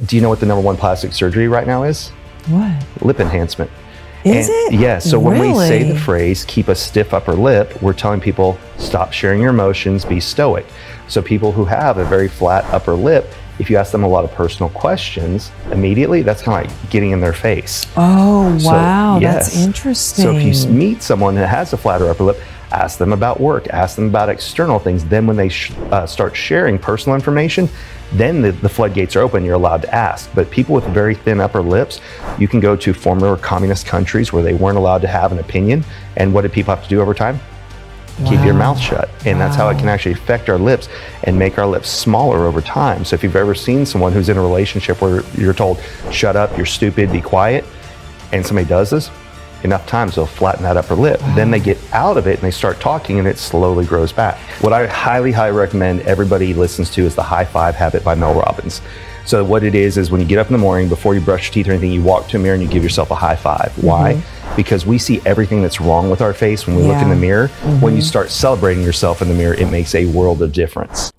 Do you know what the #1 plastic surgery right now is? What? Lip enhancement. Is it? Yeah, so when we say Really? the phrase, keep a stiff upper lip, we're telling people, stop sharing your emotions, be stoic. So people who have a very flat upper lip, if you ask them a lot of personal questions, immediately, that's kind of like getting in their face. Oh, wow, yes. that's interesting. So if you meet someone that has a flatter upper lip, ask them about work, ask them about external things. Then when they start sharing personal information, then the floodgates are open, you're allowed to ask. But people with very thin upper lips, you can go to former communist countries where they weren't allowed to have an opinion. And what did people have to do over time? Keep your mouth shut. And that's how it can actually affect our lips and make our lips smaller over time. So if you've ever seen someone who's in a relationship where you're told, shut up, you're stupid, be quiet, and somebody does this, enough times they'll flatten that upper lip. Then they get out of it and they start talking and it slowly grows back. What I highly recommend everybody listens to is the High Five Habit by Mel Robbins. So what it is when you get up in the morning, before you brush your teeth or anything, you walk to a mirror and you give yourself a high five. Why? Because we see everything that's wrong with our face when we look in the mirror. When you start celebrating yourself in the mirror, it makes a world of difference.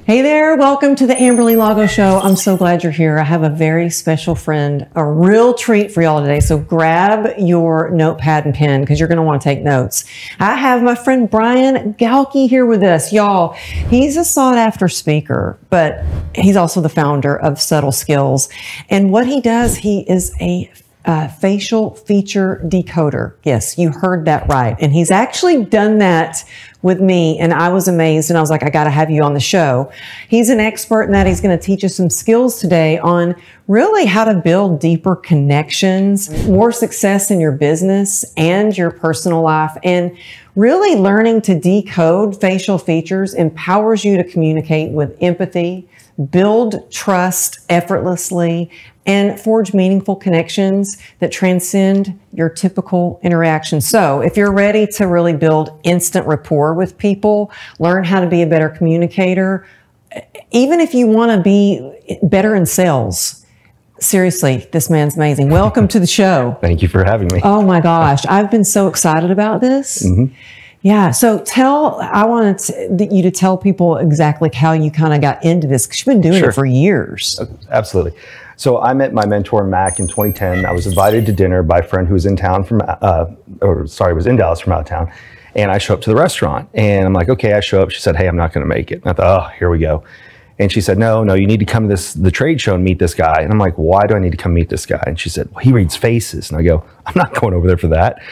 Hey there, welcome to the Amberly Lago Show. I'm so glad you're here. I have a very special friend, a real treat for y'all today. So grab your notepad and pen because you're going to want to take notes. I have my friend Brian Galke here with us. Y'all, he's a sought after speaker, but he's also the founder of Subtle Skills. And what he does, he is a facial feature decoder. Yes, you heard that right. And he's actually done that with me, and I was amazed, and I was like, I got to have you on the show. He's an expert in that. He's going to teach us some skills today on really how to build deeper connections, more success in your business and your personal life, and really learning to decode facial features empowers you to communicate with empathy, build trust effortlessly, and forge meaningful connections that transcend your typical interactions. So if you're ready to really build instant rapport with people, learn how to be a better communicator, even if you want to be better in sales, seriously, this man's amazing. Welcome to the show. Thank you for having me. Oh my gosh, I've been so excited about this. Yeah, so I wanted you to tell people exactly how you kind of got into this, because you've been doing it for years. Absolutely. So I met my mentor, Mac, in 2010. I was invited to dinner by a friend who was in town was in Dallas from out of town. And I show up to the restaurant and I'm like, okay, I show up. She said, hey, I'm not going to make it. And I thought, oh, here we go. And she said, no, you need to come to the trade show and meet this guy. And I'm like, why do I need to come meet this guy? And she said, well, he reads faces. And I go, I'm not going over there for that.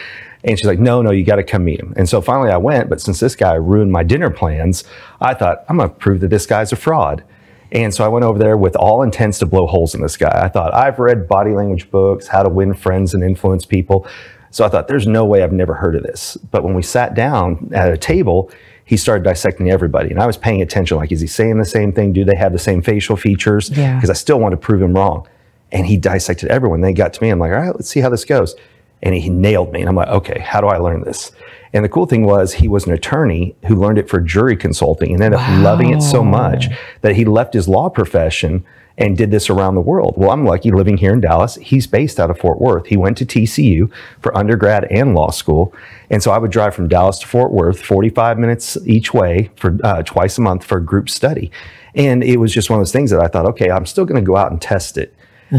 And she's like, no, you got to come meet him. And so finally I went, but since this guy ruined my dinner plans, I thought, I'm going to prove that this guy's a fraud. And so I went over there with all intents to blow holes in this guy. I thought, I've read body language books, how to win friends and influence people. So I thought, there's no way I've never heard of this. But when we sat down at a table, he started dissecting everybody. And I was paying attention, like, is he saying the same thing? Do they have the same facial features? Because I still want to prove him wrong. And he dissected everyone. Then he got to me. I'm like, all right, let's see how this goes. And he nailed me. And I'm like, okay, how do I learn this? And the cool thing was he was an attorney who learned it for jury consulting and ended up loving it so much that he left his law profession and did this around the world. Well, I'm lucky living here in Dallas. He's based out of Fort Worth. He went to TCU for undergrad and law school. And so I would drive from Dallas to Fort Worth, 45 minutes each way for twice a month for a group study. And it was just one of those things that I thought, okay, I'm still going to go out and test it.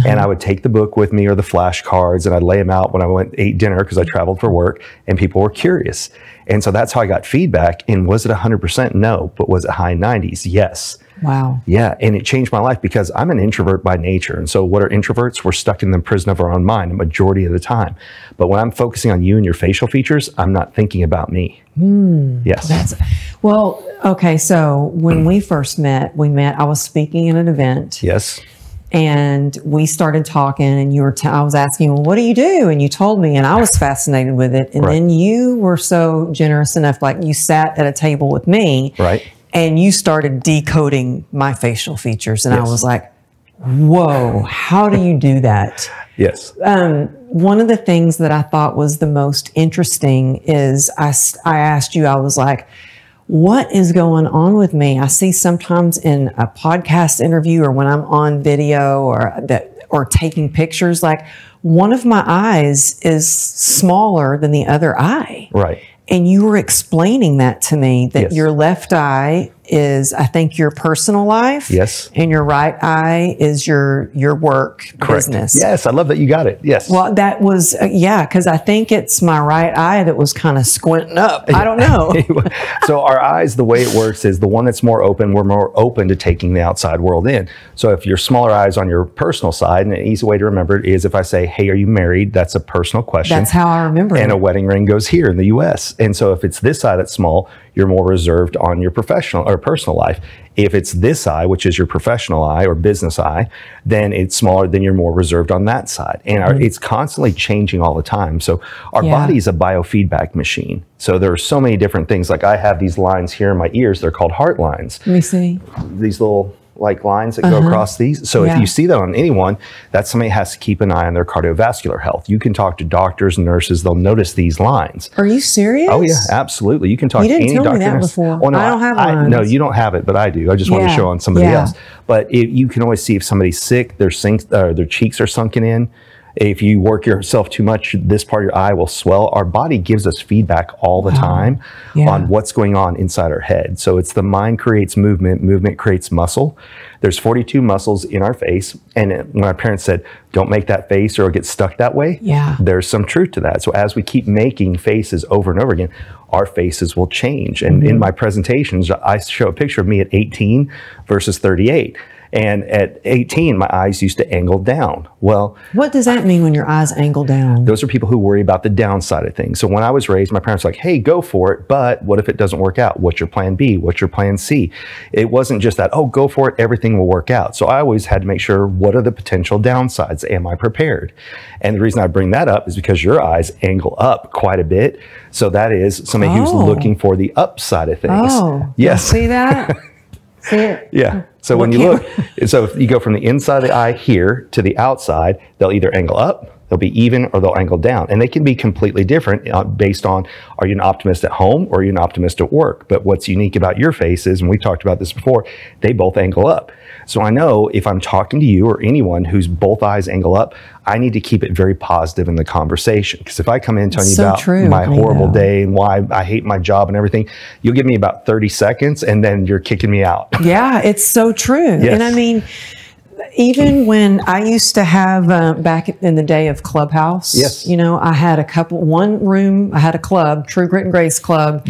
And I would take the book with me or the flashcards and I'd lay them out when I ate dinner because I traveled for work and people were curious. And so that's how I got feedback. And was it 100%? No. But was it high 90s? Yes. Wow. Yeah. And it changed my life because I'm an introvert by nature. And so what are introverts? We're stuck in the prison of our own mind a majority of the time. But when I'm focusing on you and your facial features, I'm not thinking about me. Yes. Well, okay. So when we first met, I was speaking at an event. Yes. And we started talking and I was asking, well, what do you do? And you told me, and I was fascinated with it. And then you were so generous enough, like you sat at a table with me and you started decoding my facial features. And I was like, whoa, how do you do that? Yes. One of the things that I thought was the most interesting is I asked you, I was like, what is going on with me? I see sometimes in a podcast interview or when I'm on video or that or taking pictures, like one of my eyes is smaller than the other eye. Right. And you were explaining that to me, that your left eye is, I think, your personal life. Yes. And your right eye is your work business. Yes, I love that you got it. Yes. Well, that was, because I think it's my right eye that was kind of squinting up. I don't know. So our eyes, the way it works is the one that's more open, we're more open to taking the outside world in. So if your smaller eyes on your personal side, and an easy way to remember it is if I say, hey, are you married? That's a personal question. That's how I remember it. And a wedding ring goes here in the US. And so if it's this eye that's small, you're more reserved on your professional or personal life. If it's this eye, which is your professional eye or business eye, then it's smaller, then you're more reserved on that side. And it's constantly changing all the time. So our body is a biofeedback machine. So there are so many different things. Like I have these lines here in my ears, they're called heart lines. Let me see. These little like lines that go across these. So if you see that on anyone, that's somebody has to keep an eye on their cardiovascular health. You can talk to doctors and nurses, they'll notice these lines. Are you serious? Oh yeah, absolutely. You can talk to any doctor. You didn't tell me that before. Oh, no, I don't have lines. No, you don't have it, but I do. I just want to show on somebody else. But you can always see if somebody's sick, their cheeks are sunken in. If you work yourself too much, this part of your eye will swell. Our body gives us feedback all the time on what's going on inside our head. So it's the mind creates movement, movement creates muscle. There's 42 muscles in our face. And when our parents said, don't make that face or it'll get stuck that way, there's some truth to that. So as we keep making faces over and over again, our faces will change. And in my presentations, I show a picture of me at 18 versus 38. And at 18, my eyes used to angle down. Well, what does that mean when your eyes angle down? Those are people who worry about the downside of things. So when I was raised, my parents were like, hey, go for it. But what if it doesn't work out? What's your plan B? What's your plan C? It wasn't just that, oh, go for it. Everything will work out. So I always had to make sure, what are the potential downsides? Am I prepared? And the reason I bring that up is because your eyes angle up quite a bit. So that is somebody who's looking for the upside of things. Oh, yes. See that? See it? Yeah. So when you look, so if you go from the inside of the eye here to the outside, they'll either angle up, they'll be even, or they'll angle down. And they can be completely different based on, are you an optimist at home or are you an optimist at work? But what's unique about your face is, and we talked about this before, they both angle up. So I know if I'm talking to you or anyone whose both eyes angle up, I need to keep it very positive in the conversation. Because if I come in telling you about my horrible day and why I hate my job and everything, you'll give me about 30 seconds and then you're kicking me out. Yeah, it's so true. Yes. And I mean, even when I used to have, back in the day of Clubhouse, you know, I had one room, I had a club, True Grit and Grace Club.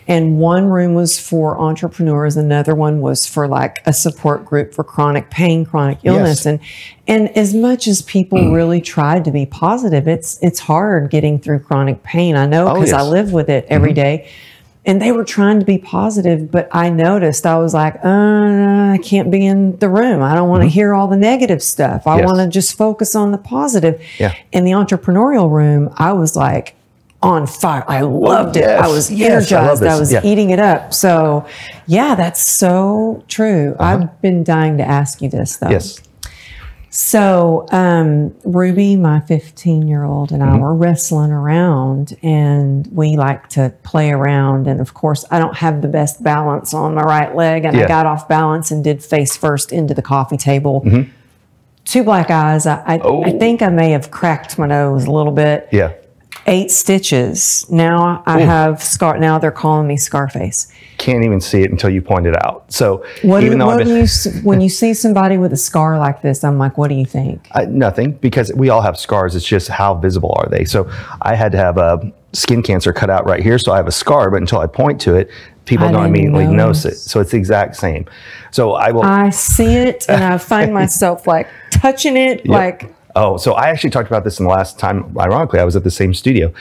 And one room was for entrepreneurs. Another one was for like a support group for chronic pain, chronic illness. And as much as people really tried to be positive, it's hard getting through chronic pain. I know, because I live with it every day. And they were trying to be positive, but I noticed, I was like, I can't be in the room. I don't want to hear all the negative stuff. I want to just focus on the positive. In the entrepreneurial room, I was like on fire. I loved it. I was energized. I was eating it up. So yeah, that's so true. I've been dying to ask you this though. So Ruby, my 15-year-old, and I were wrestling around, and we like to play around. And of course, I don't have the best balance on my right leg, and I got off balance and did face first into the coffee table. 2 black eyes. I think I may have cracked my nose a little bit. 8 stitches. Now I have scar. Now they're calling me Scarface. Can't even see it until you point it out. So when you see somebody with a scar like this, I'm like, what do you think? Nothing, because we all have scars. It's just how visible are they? So I had to have a skin cancer cut out right here. So I have a scar, but until I point to it, people don't immediately notice it. So it's the exact same. So I see it and I find myself like touching it like. Oh, so I actually talked about this in the last time. Ironically, I was at the same studio.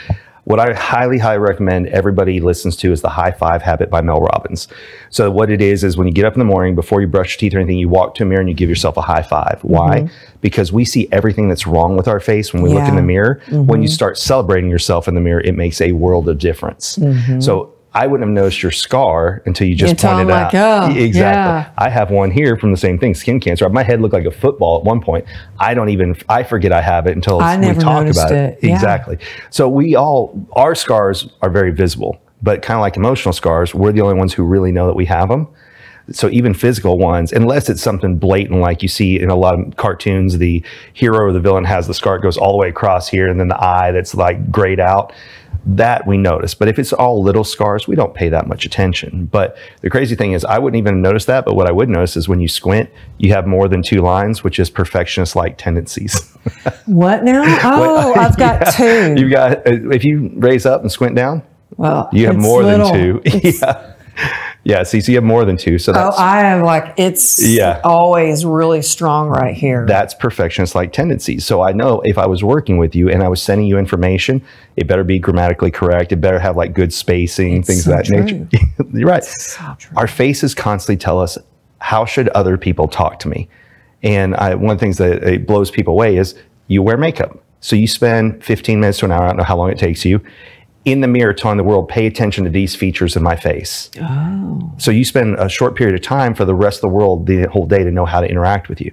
What I highly, highly recommend everybody listens to is the High Five Habit by Mel Robbins. So what it is when you get up in the morning, before you brush your teeth or anything, you walk to a mirror and you give yourself a high five. Why? Because we see everything that's wrong with our face when we look in the mirror. When you start celebrating yourself in the mirror, it makes a world of difference. So I wouldn't have noticed your scar until you just pointed out. Exactly. I have one here from the same thing, skin cancer. My head looked like a football at one point. I forget I have it until we talk about it. Exactly. So our scars are very visible, but kind of like emotional scars, we're the only ones who really know that we have them. So even physical ones, unless it's something blatant like you see in a lot of cartoons, the hero or the villain has the scar, it goes all the way across here, and then the eye that's like grayed out, that we notice. But if it's all little scars, we don't pay that much attention. But the crazy thing is, I wouldn't even notice that, but what I would notice is when you squint, you have more than 2 lines, which is perfectionist-like tendencies. What now? Oh, I've got 2. You've got, if you raise up and squint down, well, you have more than 2. Yeah. Yeah, so you have more than 2. So that's, I have like, it's always really strong right here. That's perfectionist-like tendencies. So I know if I was working with you and I was sending you information, it better be grammatically correct. It better have like good spacing, things of that nature. You're right. So true. Our faces constantly tell us, how should other people talk to me? And one of the things that it blows people away is you wear makeup. So you spend 15 minutes to an hour, I don't know how long it takes you, in the mirror telling the world, pay attention to these features in my face. Oh. So you spend a short period of time for the rest of the world the whole day to know how to interact with you,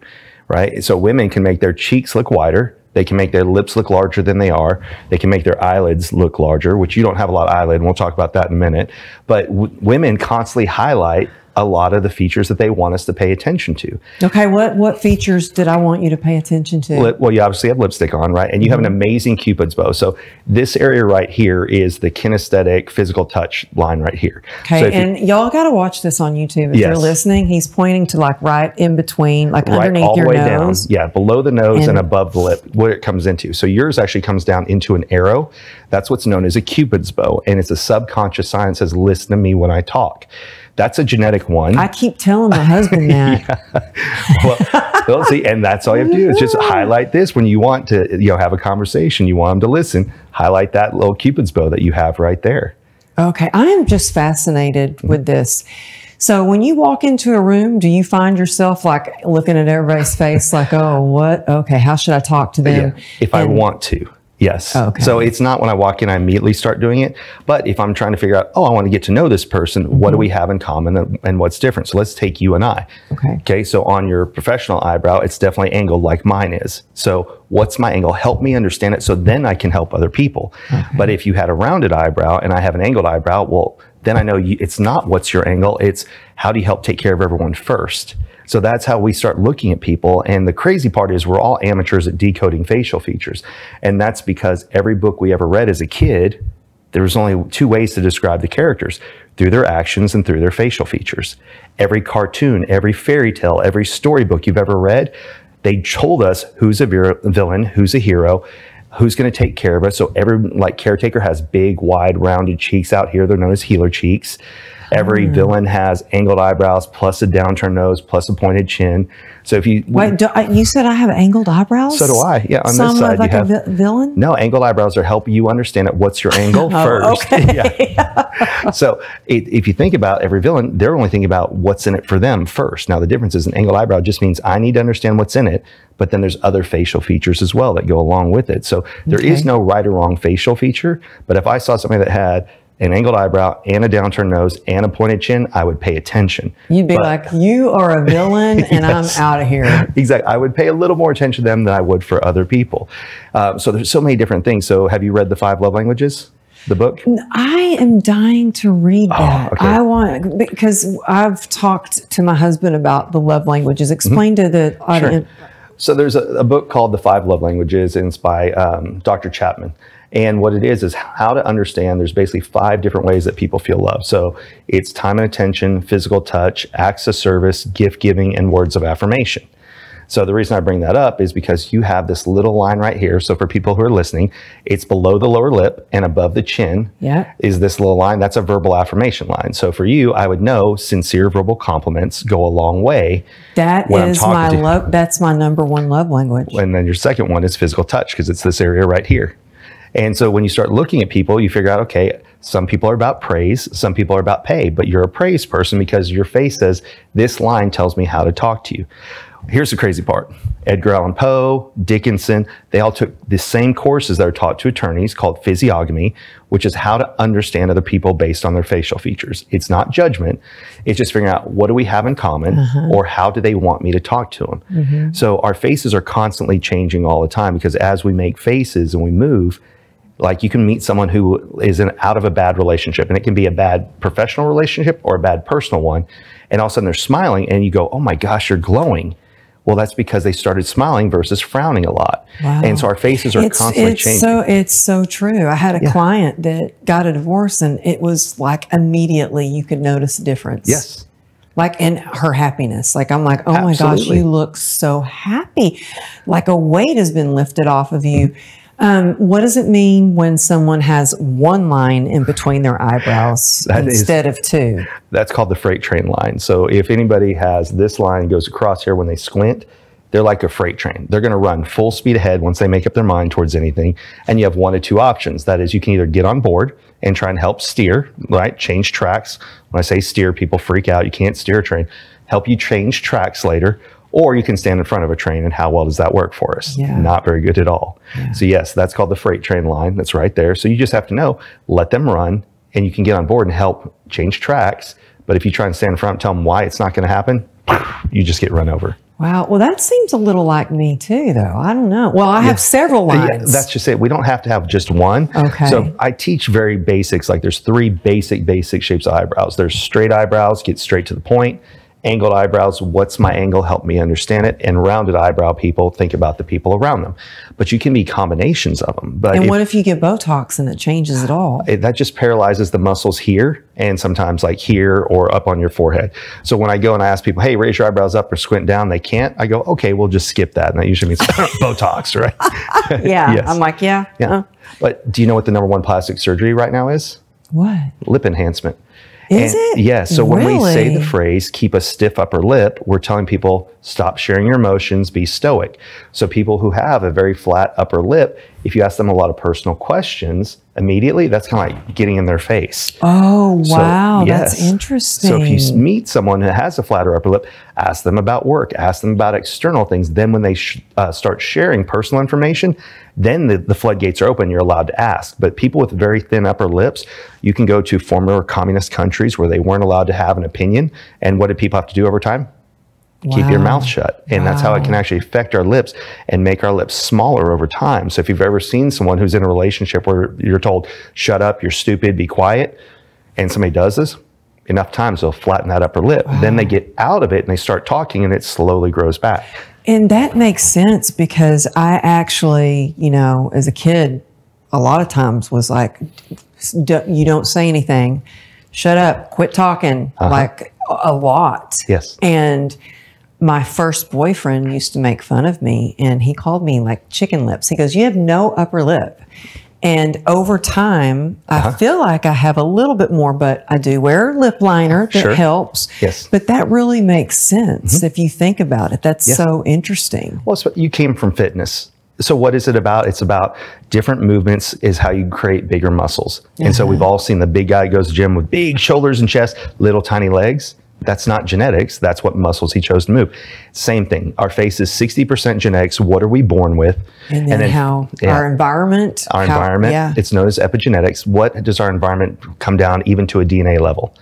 right? So women can make their cheeks look wider. They can make their lips look larger than they are. They can make their eyelids look larger, which you don't have a lot of eyelid, and we'll talk about that in a minute. But women constantly highlight a lot of the features that they want us to pay attention to. Okay, what features did I want you to pay attention to? Well, you obviously have lipstick on, right? And you have an amazing Cupid's bow. So this area right here is the kinesthetic physical touch line right here. Okay, so and y'all got to watch this on YouTube if you're listening. He's pointing to like right in between, like underneath all your the way nose. down. Yeah, below the nose and above the lip, what it comes into. So yours actually comes down into an arrow. That's what's known as a Cupid's bow. And it's a subconscious sign that says, listen to me when I talk. That's a genetic one. I keep telling my husband that. Well, see, and that's all you have to do is just highlight this when you want to, have a conversation. You want them to listen. Highlight that little Cupid's bow that you have right there. Okay, I am just fascinated with this. So when you walk into a room, do you find yourself like looking at everybody's face like, oh, what? Okay, how should I talk to them? Yeah, if I want to. Yes. Okay. So it's not when I walk in, I immediately start doing it. But if I'm trying to figure out, I want to get to know this person, what do we have in common and what's different? So let's take you and I. Okay. Okay. So on your professional eyebrow, it's definitely angled like mine is. So what's my angle? Help me understand it so then I can help other people. Okay. But if you had a rounded eyebrow and I have an angled eyebrow, well, then I know it's not what's your angle. It's how do you help take care of everyone first? So that's how we start looking at people. And the crazy part is we're all amateurs at decoding facial features. And that's because every book we ever read as a kid, there was only 2 ways to describe the characters, through their actions and through their facial features. Every cartoon, every fairy tale, every storybook you've ever read, they told us who's a villain, who's a hero, who's going to take care of us. So every caretaker has big, wide, rounded cheeks out here. They're known as healer cheeks. Every villain has angled eyebrows plus a downturned nose plus a pointed chin. So if you wait, you said I have angled eyebrows? So do I. Yeah, on this side like you have a villain. No, angled eyebrows are helping you understand it. What's your angle first? Okay. Yeah. So if you think about every villain, they're only thinking about what's in it for them first. Now the difference is an angled eyebrow just means I need to understand what's in it, but then there's other facial features as well that go along with it. So there is no right or wrong facial feature. But if I saw somebody that had an angled eyebrow and a downturned nose and a pointed chin, I would pay attention. You'd be like, you are a villain and I'm out of here. Exactly. I would pay a little more attention to them than I would for other people. So there's so many different things. So have you read The 5 Love Languages, the book? I am dying to read that. Okay. Because I've talked to my husband about the love languages. Explain to the audience. Sure. So there's a book called The 5 Love Languages, and it's by Dr. Chapman. And what it is how to understand there's basically 5 different ways that people feel love. So it's time and attention, physical touch, acts of service, gift giving, and words of affirmation. So the reason I bring that up is because you have this little line right here. So for people who are listening, it's below the lower lip and above the chin is this little line. That's a verbal affirmation line. So for you, I would know sincere verbal compliments go a long way. That is my love. That's my number 1 love language. And then your second one is physical touch because it's this area right here. And so when you start looking at people, you figure out, okay, some people are about praise, some people are about pay, but you're a praise person because your face says, this line tells me how to talk to you. Here's the crazy part. Edgar Allan Poe, Dickinson, they all took the same courses that are taught to attorneys called physiognomy, which is how to understand other people based on their facial features. It's not judgment. It's just figuring out what do we have in common or how do they want me to talk to them. So our faces are constantly changing all the time because as we make faces and we move, Like you can meet someone who is out of a bad relationship, and it can be a bad professional relationship or a bad personal one. And all of a sudden they're smiling and you go, oh my gosh, you're glowing. Well, that's because they started smiling versus frowning a lot. Wow. And so our faces are constantly changing. It's so true. I had a client that got a divorce, and it was like immediately you could notice a difference. Yes. Like in her happiness. Like, I'm like, oh my gosh, you look so happy. Like a weight has been lifted off of you. What does it mean when someone has one line in between their eyebrows instead of two? That's called the freight train line. So if anybody has this line goes across here when they squint, they're like a freight train. They're going to run full speed ahead once they make up their mind towards anything. And you have one of two options. That is, you can either get on board and try and help steer, right? Change tracks. When I say steer, people freak out. You can't steer a train. Help you change tracks later. Or you can stand in front of a train, and how well does that work for us? Yeah. Not very good at all. Yeah. So yes, that's called the freight train line. That's right there. So you just have to know, let them run, and you can get on board and help change tracks. But if you try and stand in front and tell them why it's not going to happen, you just get run over. Wow. Well, that seems a little like me too, though. I don't know. Well, I have several lines. Yeah, that's just it. We don't have to have just one. Okay. So I teach very basics. Like there's three basic shapes of eyebrows. There's straight eyebrows, get straight to the point. Angled eyebrows, what's my angle? Help me understand it. And rounded eyebrow people, think about the people around them. But you can be combinations of them. But what if you get Botox and it changes it all? That just paralyzes the muscles here and sometimes like here or up on your forehead. So when I go and I ask people, hey, raise your eyebrows up or squint down, they can't. I go, okay, we'll just skip that. And that usually means Botox, right? Yeah. Yes. I'm like, yeah. But do you know what the #1 plastic surgery right now is? What? Lip enhancement. Is it? Yeah. So when we say Really? the phrase, keep a stiff upper lip, we're telling people, stop sharing your emotions, be stoic. So people who have a very flat upper lip, if you ask them a lot of personal questions, immediately, that's kind of like getting in their face. Oh, wow. So, yes. That's interesting. So if you meet someone who has a flatter upper lip, ask them about work, ask them about external things. Then when they start sharing personal information, then the floodgates are open. You're allowed to ask. But people with very thin upper lips, you can go to former communist countries where they weren't allowed to have an opinion. And what did people have to do over time? Keep your mouth shut. And that's how it can actually affect our lips and make our lips smaller over time. So if you've ever seen someone who's in a relationship where you're told, shut up, you're stupid, be quiet, and somebody does this, enough times they'll flatten that upper lip. Then they get out of it and they start talking and it slowly grows back. And that makes sense because I actually, you know, as a kid, a lot of times was like, you don't say anything, shut up, quit talking, like a lot. Yes. And my first boyfriend used to make fun of me, and he called me like chicken lips. He goes, you have no upper lip. And over time, I feel like I have a little bit more, but I do wear lip liner that helps. Yes. But that really makes sense if you think about it. That's so interesting. Well, so you came from fitness. So what is it about? It's about different movements is how you create bigger muscles. And so we've all seen the big guy goes to the gym with big shoulders and chest, little tiny legs. That's not genetics. That's what muscles he chose to move. Same thing. Our face is 60% genetics. What are we born with? And then how our environment. Our environment. It's known as epigenetics. What does our environment come down even to a DNA level?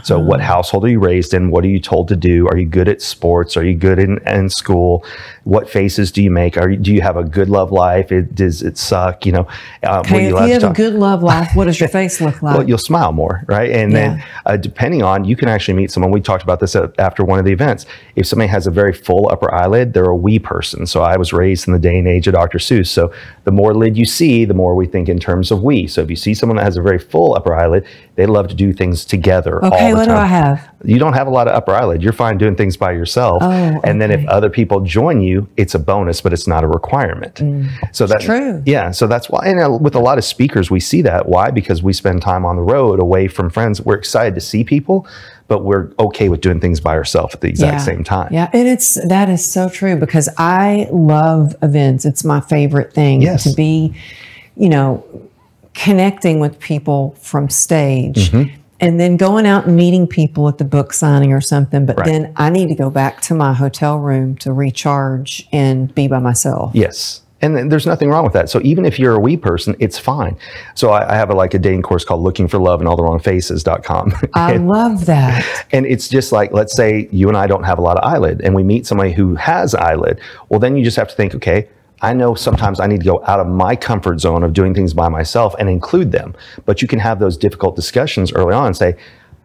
So what household are you raised in? What are you told to do? Are you good at sports? Are you good in school? What faces do you make? Do you have a good love life? Does it suck? You know, okay, if you have a good love life, what does your face look like? Well, you'll smile more, right? And then depending on, you can actually meet someone. We talked about this after one of the events. If somebody has a very full upper eyelid, they're a we person. So I was raised in the day and age of Dr. Seuss. So the more lid you see, the more we think in terms of we. So if you see someone that has a very full upper eyelid, they love to do things together all the time. Okay, what do I have? You don't have a lot of upper eyelid. You're fine doing things by yourself. And then if other people join you, it's a bonus, but it's not a requirement. So that's true. Yeah. So that's why, and with a lot of speakers, we see that. Why? Because we spend time on the road away from friends. We're excited to see people, but we're okay with doing things by ourselves at the exact same time. Yeah. And that is so true because I love events. It's my favorite thing to be, you know, connecting with people from stage and then going out and meeting people at the book signing or something. But then I need to go back to my hotel room to recharge and be by myself. Yes. And there's nothing wrong with that. So even if you're a we person, it's fine. So I have a dating course called Looking for Love in All the Wrong Faces.com. I love that. And it's just like, let's say you and I don't have a lot of eyelid and we meet somebody who has eyelid. Well, then you just have to think, okay, I know sometimes I need to go out of my comfort zone of doing things by myself and include them. But you can have those difficult discussions early on and say,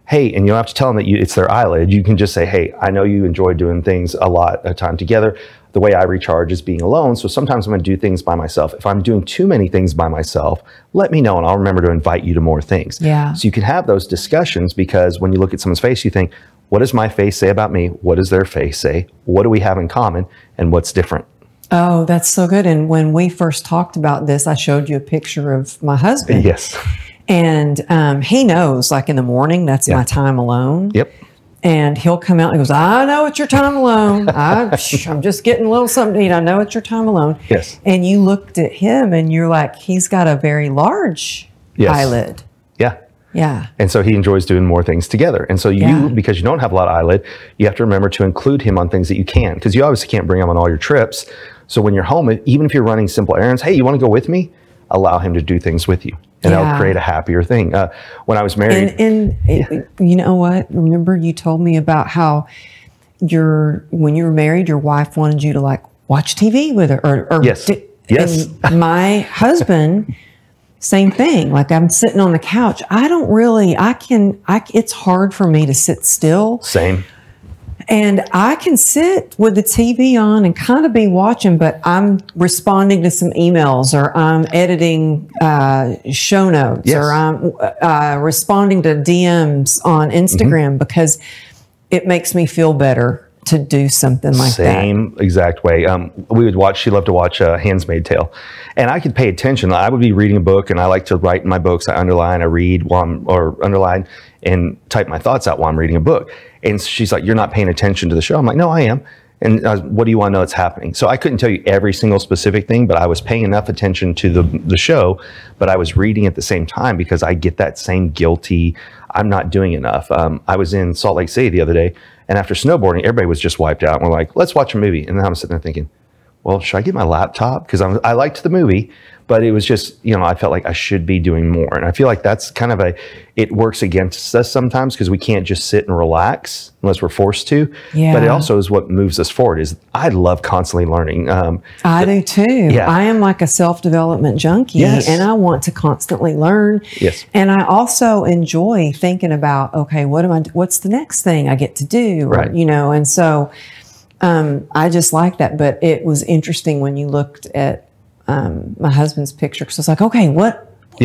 hey, and you don't have to tell them that it's their eyelid. You can just say, hey, I know you enjoy doing things a lot of time together. The way I recharge is being alone. So sometimes I'm going to do things by myself. If I'm doing too many things by myself, let me know and I'll remember to invite you to more things. Yeah. So you can have those discussions, because when you look at someone's face, you think, what does my face say about me? What does their face say? What do we have in common? And what's different? Oh, that's so good. And when we first talked about this, I showed you a picture of my husband. Yes. And he knows, like in the morning, that's my time alone. Yep. And he'll come out and he goes, I know it's your time alone. I'm just getting a little something to eat. I know it's your time alone. Yes. And you looked at him and you're like, he's got a very large eyelid. Yeah. Yeah. And so he enjoys doing more things together. And so you, because you don't have a lot of eyelid, you have to remember to include him on things that you can, because you obviously can't bring him on all your trips. So when you're home, even if you're running simple errands, hey, you want to go with me? Allow him to do things with you. And that'll create a happier thing. When I was married. And you know what? Remember you told me about how when you were married, your wife wanted you to like watch TV with her. Yes. Yes. And my husband, same thing. Like I'm sitting on the couch. It's hard for me to sit still. Same. And I can sit with the TV on and kind of be watching, but I'm responding to some emails, or I'm editing show notes, or I'm responding to DMs on Instagram, because it makes me feel better to do something like that. Same exact way. She loved to watch Handmaid's Tale. And I could pay attention. I would be reading a book, and I like to write in my books. I underline, I read, or underline and type my thoughts out while I'm reading a book. And she's like, you're not paying attention to the show. I'm like, no, I am. And what do you want to know that's happening? So I couldn't tell you every single specific thing, but I was paying enough attention to the show, but I was reading at the same time, because I get that same guilty, I'm not doing enough. I was in Salt Lake City the other day, and after snowboarding, everybody was just wiped out. And we're like, let's watch a movie. And then I'm sitting there thinking, well, should I get my laptop? Because I liked the movie, but it was just, I felt like I should be doing more. And I feel like that's kind of it works against us sometimes, because we can't just sit and relax unless we're forced to. Yeah. But it also is what moves us forward. I love constantly learning. I do too. Yeah. I am like a self-development junkie, and I want to constantly learn. Yes. And I also enjoy thinking about, okay, what's the next thing I get to do? Right. Or, and so I just like that. But it was interesting when you looked at my husband's picture, because I was like, okay,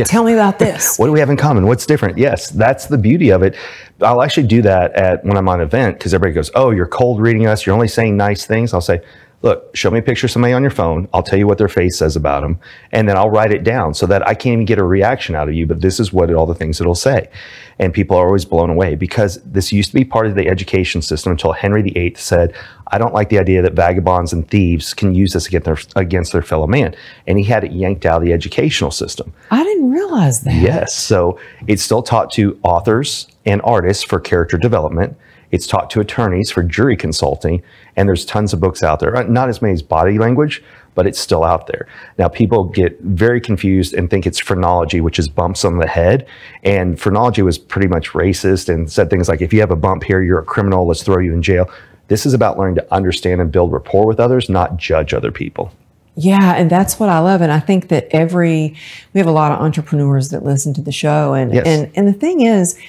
tell me about this. What do we have in common? What's different? Yes, that's the beauty of it. I'll actually do that when I'm on an event, because everybody goes, oh, you're cold reading us. You're only saying nice things. I'll say, look, show me a picture of somebody on your phone. I'll tell you what their face says about them. And then I'll write it down so that I can't even get a reaction out of you, but this is all the things it'll say. And people are always blown away, because this used to be part of the education system until Henry VIII said, I don't like the idea that vagabonds and thieves can use this against their fellow man. And he had it yanked out of the educational system. I didn't realize that. Yes. So it's still taught to authors and artists for character development. It's taught to attorneys for jury consulting. And there's tons of books out there. Not as many as body language, but it's still out there. Now, people get very confused and think it's phrenology, which is bumps on the head. And phrenology was pretty much racist and said things like, if you have a bump here, you're a criminal, let's throw you in jail. This is about learning to understand and build rapport with others, not judge other people. Yeah, and that's what I love. And I think that we have a lot of entrepreneurs that listen to the show. And the thing is,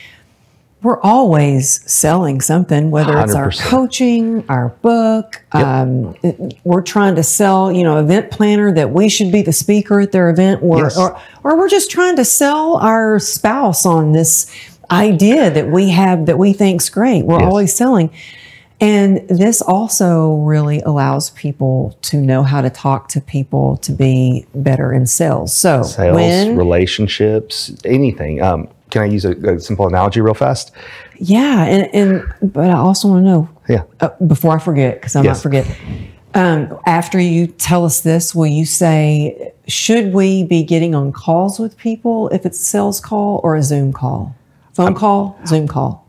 we're always selling something, whether it's 100%. Our coaching, our book. We're trying to sell, event planner that we should be the speaker at their event, or we're just trying to sell our spouse on this idea that we have that we think's great. We're always selling. And this also really allows people to know how to talk to people to be better in sales. So relationships, anything. Can I use a simple analogy real fast? Yeah, but I also want to know, before I forget, because I might forget, after you tell us this, will you say, should we be getting on calls with people if it's a sales call or a Zoom call? Phone call, Zoom call?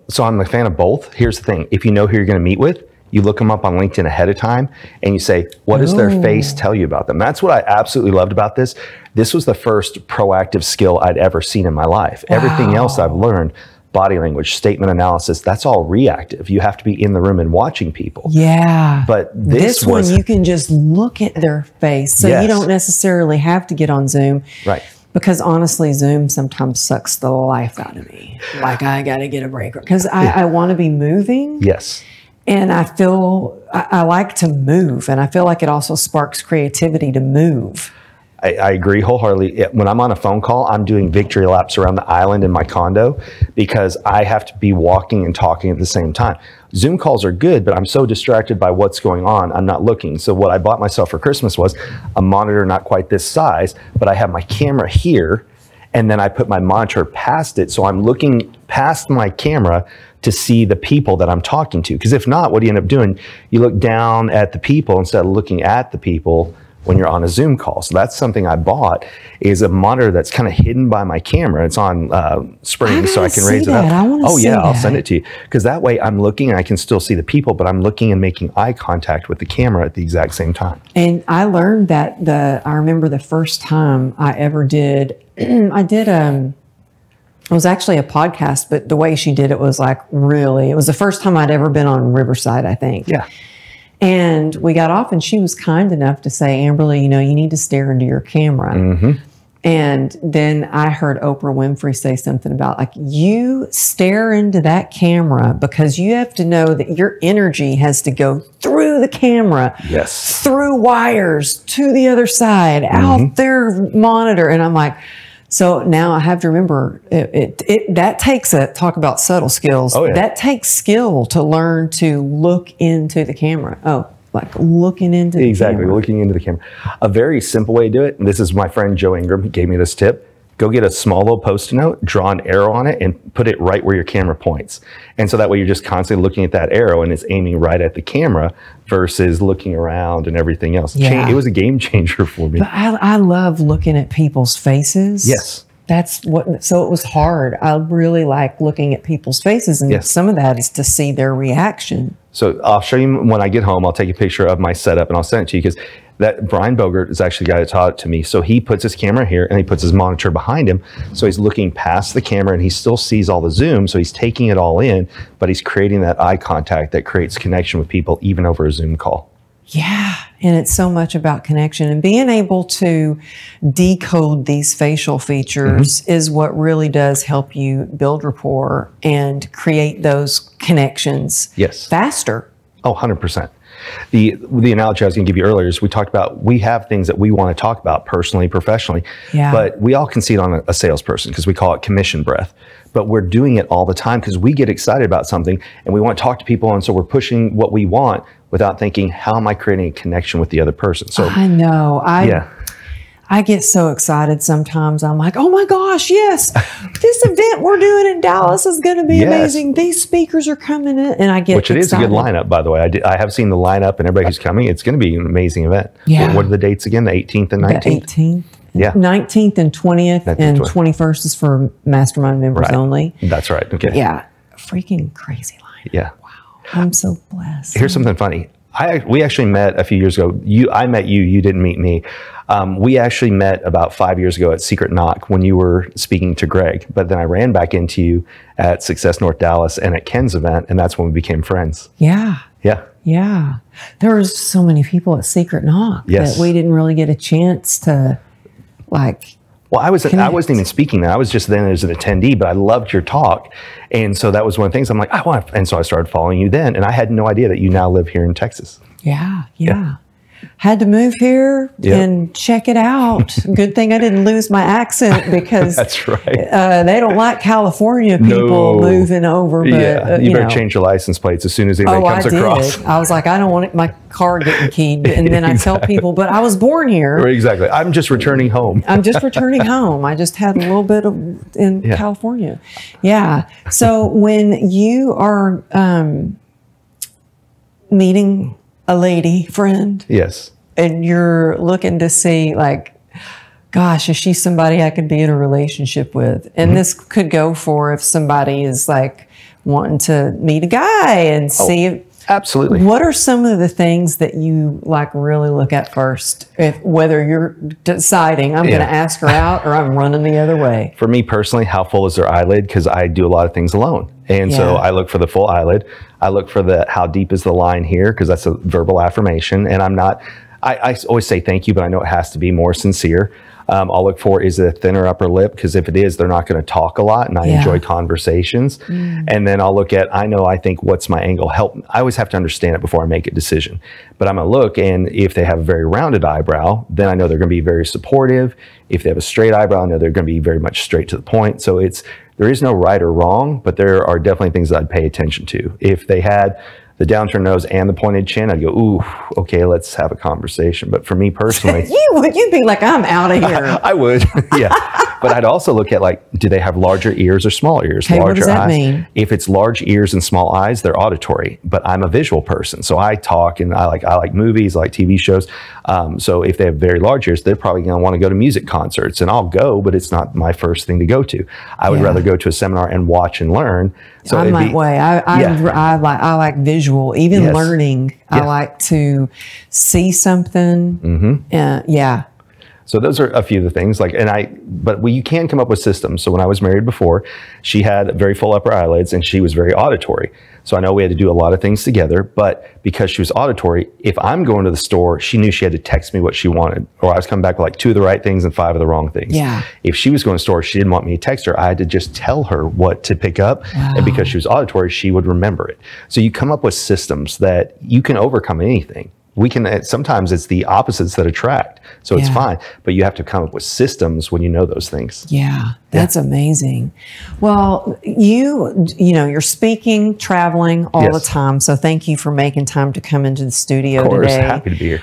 So I'm a fan of both. Here's the thing. If you know who you're going to meet with, you look them up on LinkedIn ahead of time and you say, what does their face tell you about them? That's what I absolutely loved about this. This was the first proactive skill I'd ever seen in my life. Wow. Everything else I've learned, body language, statement analysis, that's all reactive. You have to be in the room and watching people. Yeah. But this one, you can just look at their face. So you don't necessarily have to get on Zoom. Right. Because honestly, Zoom sometimes sucks the life out of me. Like, I got to get a break. Because I want to be moving. Yes. And I feel, I like to move. And I feel like it also sparks creativity to move. I agree wholeheartedly. When I'm on a phone call, I'm doing victory laps around the island in my condo because I have to be walking and talking at the same time. Zoom calls are good, but I'm so distracted by what's going on, I'm not looking. So what I bought myself for Christmas was a monitor not quite this size, but I have my camera here, and then I put my monitor past it, so I'm looking past my camera to see the people that I'm talking to. Because if not, what do you end up doing? You look down at the people instead of looking at the people when you're on a Zoom call. So that's something I bought, is a monitor that's kind of hidden by my camera. It's on springs, so I can raise it up. Oh yeah, I'll send it to you. Because that way I'm looking and I can still see the people, but I'm looking and making eye contact with the camera at the exact same time. And I learned that I remember the first time I ever did, it was actually a podcast, but the way she did it was like really, it was the first time I'd ever been on Riverside, I think. Yeah. And we got off and she was kind enough to say, Amberly, you know, you need to stare into your camera. Mm-hmm. And then I heard Oprah Winfrey say something about like, you stare into that camera because you have to know that your energy has to go through the camera, yes, through wires to the other side, out their monitor. And I'm like, so now I have to remember that takes talk about subtle skills. Oh, yeah. That takes skill to learn to look into the camera. Oh, like looking into the camera. Exactly, looking into the camera. A very simple way to do it, and this is my friend Joe Ingram, he gave me this tip. Go get a small little Post-it note, draw an arrow on it, and put it right where your camera points. And so that way you're just constantly looking at that arrow and it's aiming right at the camera versus looking around and everything else. Yeah. It was a game changer for me. But I love looking at people's faces. Yes. So it was hard. I really like looking at people's faces, and some of that is to see their reaction. So I'll show you when I get home. I'll take a picture of my setup and I'll send it to you, because that Brian Bogert is actually the guy that taught it to me. So he puts his camera here and he puts his monitor behind him. So he's looking past the camera and he still sees all the zoom. So he's taking it all in, but he's creating that eye contact that creates connection with people even over a Zoom call. Yeah. And it's so much about connection, and being able to decode these facial features is what really does help you build rapport and create those connections faster. Oh, 100%. The analogy I was going to give you earlier is we talked about, we have things that we want to talk about personally, professionally, but we all can see it on a salesperson because we call it commission breath. But we're doing it all the time because we get excited about something and we want to talk to people, and so we're pushing what we want without thinking, how am I creating a connection with the other person? So I know. I get so excited sometimes. I'm like, oh my gosh, yes, this event we're doing in Dallas is going to be amazing. These speakers are coming in, and I get Which it is a good lineup, by the way. I have seen the lineup and everybody who's coming. It's going to be an amazing event. Yeah. What are the dates again? The 18th and 19th? The 18th. Yeah. 19th and 20th, and 21st is for mastermind members only. That's right. Okay. Yeah. Freaking crazy lineup. Yeah. Wow. I'm so blessed. Here's something funny. We actually met a few years ago. I met you. You didn't meet me. We actually met about 5 years ago at Secret Knock when you were speaking to Greg. But then I ran back into you at Success North Dallas and at Ken's event, and that's when we became friends. Yeah. Yeah. Yeah. There were so many people at Secret Knock that we didn't really get a chance to, like. Well, I wasn't even speaking there. I was just then as an attendee, but I loved your talk. And so that was one of the things I'm like, and so I started following you then. And I had no idea that you now live here in Texas. Yeah. Had to move here and check it out. Good thing I didn't lose my accent, because that's right. They don't like California people moving over. But, you better change your license plates as soon as anybody comes across. I was like, I don't want my car getting keyed. And then I tell people, but I was born here. Exactly. I'm just returning home. I'm just returning home. I just had a little bit in California. Yeah. So when you are meeting a lady friend. Yes. And you're looking to see, like, gosh, is she somebody I could be in a relationship with? And this could go for if somebody is like wanting to meet a guy and see if, Absolutely. What are some of the things that you like really look at first, whether you're deciding I'm going to ask her out or I'm running the other way? For me personally, how full is their eyelid? Because I do a lot of things alone. And so I look for the full eyelid. I look for how deep is the line here, because that's a verbal affirmation. And I always say thank you, but I know it has to be more sincere. I'll look for, is it a thinner upper lip? Because if it is, they're not going to talk a lot, and I enjoy conversations. And then I'll look at, I think, what's my angle? I always have to understand it before I make a decision. But I'm going to look, and if they have a very rounded eyebrow, then I know they're going to be very supportive. If they have a straight eyebrow, I know they're going to be very much straight to the point. So there is no right or wrong, but there are definitely things that I'd pay attention to. If they had the downturned nose and the pointed chin, I'd go, ooh, okay, let's have a conversation. But for me personally, you'd be like, I'm out of here. I would, yeah. But I'd also look at, like, do they have larger ears or small ears? Okay, larger what does that eyes. mean? If it's large ears and small eyes, they're auditory. But I'm a visual person, so I talk, and I like movies, I like TV shows. So if they have very large ears, they're probably going to want to go to music concerts, and I'll go, but it's not my first thing to go to. I would rather go to a seminar and watch and learn. So I'm that way. I like visual, even learning. I like to see something. So those are a few of the things. But you can come up with systems. So when I was married before, she had very full upper eyelids, and she was very auditory. So I know we had to do a lot of things together, but because she was auditory, if I'm going to the store, she knew she had to text me what she wanted, or I was coming back with like 2 of the right things and 5 of the wrong things. Yeah. If she was going to the store, she didn't want me to text her. I had to just tell her what to pick up. Wow. And because she was auditory, she would remember it. So you come up with systems that you can overcome anything. Sometimes it's the opposites that attract. So it's fine, but you have to come up with systems when you know those things. Yeah, that's amazing. Well, you're speaking, traveling all the time. So thank you for making time to come into the studio today. Of course, happy to be here.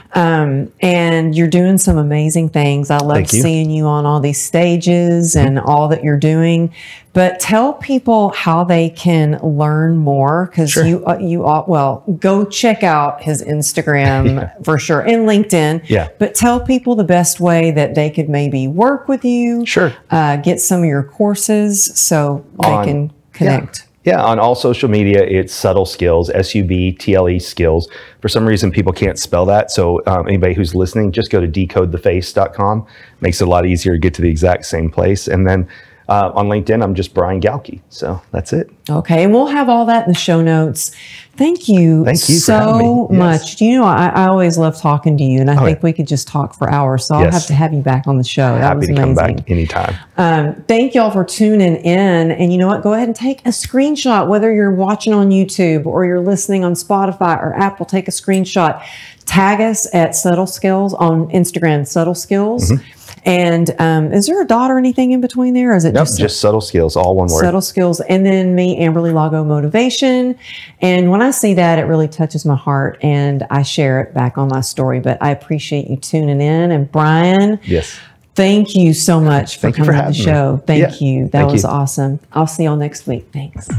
And you're doing some amazing things. I love seeing you on all these stages and all that you're doing. But tell people how they can learn more, because go check out his Instagram for sure, and LinkedIn. Yeah. But tell people the best way that they could maybe work with you. Sure. Get some of your courses so they can connect. Yeah, on all social media, it's Subtle Skills, SUBTLE Skills. For some reason, people can't spell that. So anybody who's listening, just go to decodetheface.com. Makes it a lot easier to get to the exact same place. And then on LinkedIn, I'm just Brian Galke. So that's it. Okay. And we'll have all that in the show notes. Thank you so much. You know, I always love talking to you, and I think we could just talk for hours. So I'll have to have you back on the show. That was amazing. Happy to come back anytime. Thank y'all for tuning in. And you know what? Go ahead and take a screenshot, whether you're watching on YouTube or you're listening on Spotify or Apple. Take a screenshot. Tag us at Subtle Skills on Instagram, Subtle Skills. And is there a dot or anything in between there? Or is it just Subtle Skills, all one word? Subtle Skills. And then me, Amberly Lago Motivation. And when I see that, it really touches my heart, and I share it back on my story. But I appreciate you tuning in. And Brian, thank you so much for coming to the show. Thank you. That was awesome. I'll see y'all next week. Thanks.